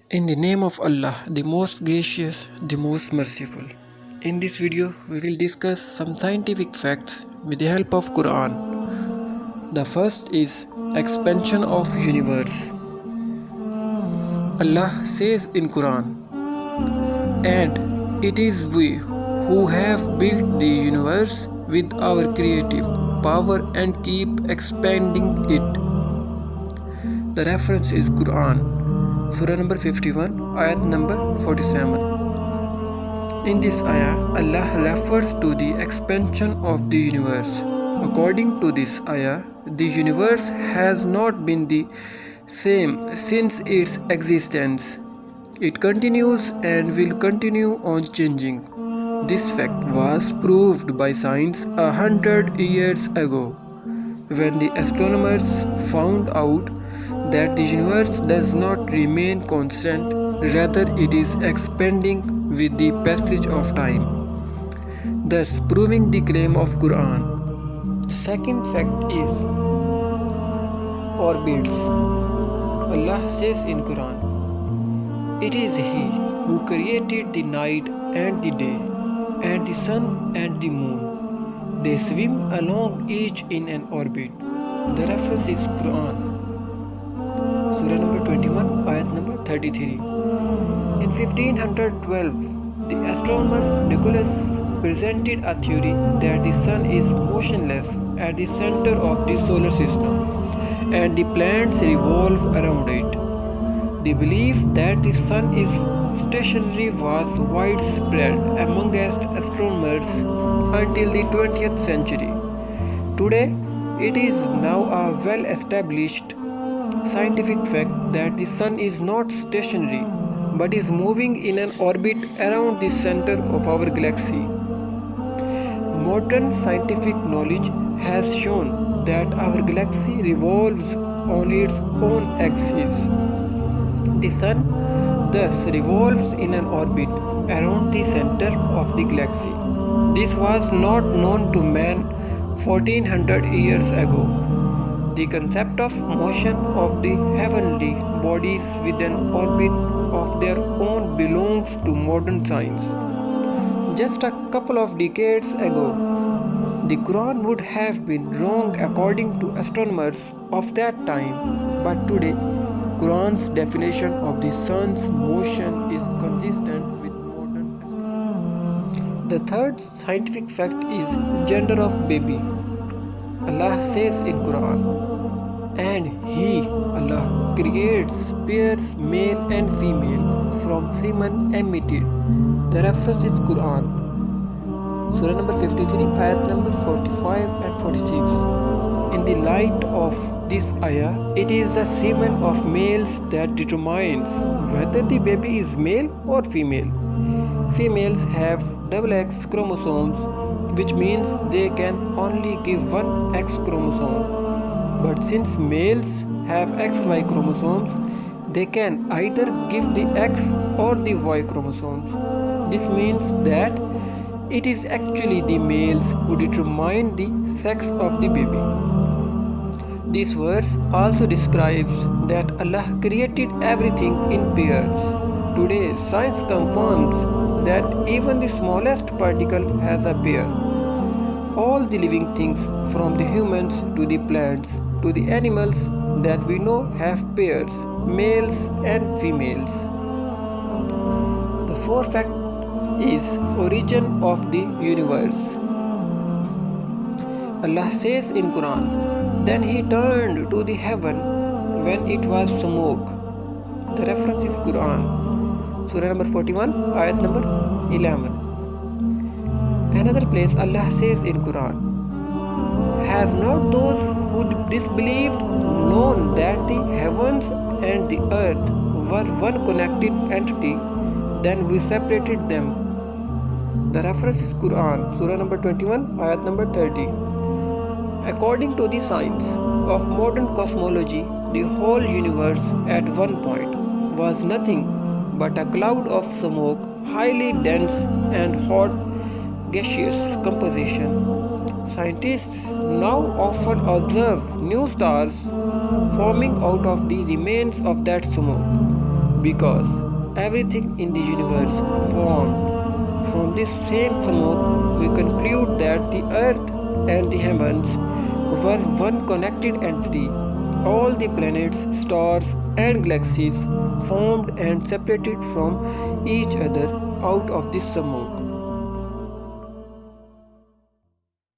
In the name of Allah, the most gracious, the most merciful. In this video, we will discuss some scientific facts with the help of Quran. The first is expansion of universe. Allah says in Quran, "And it is we who have built the universe with our creative power and keep expanding it." The reference is Quran, Surah number 51, ayat number 47. In this ayah, Allah refers to the expansion of the universe. According to this ayah, the universe has not been the same since its existence. It continues and will continue on changing. This fact was proved by science 100 years ago, when the astronomers found out that the universe does not remain constant, rather it is expanding with the passage of time, thus proving the claim of Quran. Second fact is orbits. Allah says in Quran, "It is He who created the night and the day, and the sun and the moon. They swim along each in an orbit." The reference is Quran, Surah number 21, ayat number 33. In 1512, the astronomer Nicholas presented a theory that the sun is motionless at the center of the solar system and the planets revolve around it. The belief that the sun is stationary was widespread amongst astronomers until the 20th century. Today, it is now a well-established scientific fact that the sun is not stationary but is moving in an orbit around the center of our galaxy. Modern scientific knowledge has shown that our galaxy revolves on its own axis. The sun thus revolves in an orbit around the center of the galaxy. This was not known to man 1400 years ago. The concept of motion of the heavenly bodies with an orbit of their own belongs to modern science. Just a couple of decades ago, the Quran would have been wrong according to astronomers of that time, but today, Quran's definition of the sun's motion is consistent with modern astronomy. The third scientific fact is gender of baby. Allah says in Quran, "And He, Allah, creates pairs male and female from semen emitted." The reference is Quran, Surah number 53, ayat number 45 and 46. In the light of this ayah, it is the semen of males that determines whether the baby is male or female. Females have XX chromosomes, which means they can only give one X chromosome. But since males have XY chromosomes, they can either give the X or the Y chromosomes. This means that it is actually the males who determine the sex of the baby. This verse also describes that Allah created everything in pairs. Today, science confirms that even the smallest particle has a pair. All the living things, from the humans to the plants to the animals that we know, have pairs, males and females. The fourth fact is origin of the universe. Allah says in Quran, "Then He turned to the heaven when it was smoke." The reference is Quran, Surah number 41, ayat number 11. Another place Allah says in Quran, "Have not those who disbelieved known that the heavens and the earth were one connected entity, then we separated them." The reference is Quran, Surah number 21, ayat number 30. According to the science of modern cosmology, the whole universe at one point was nothing but a cloud of smoke, highly dense and hot gaseous composition. Scientists now often observe new stars forming out of the remains of that smoke. because everything in the universe formed from this same smoke. We conclude that the earth and the heavens were one connected entity. All the planets, stars, and galaxies formed and separated from each other out of this smoke.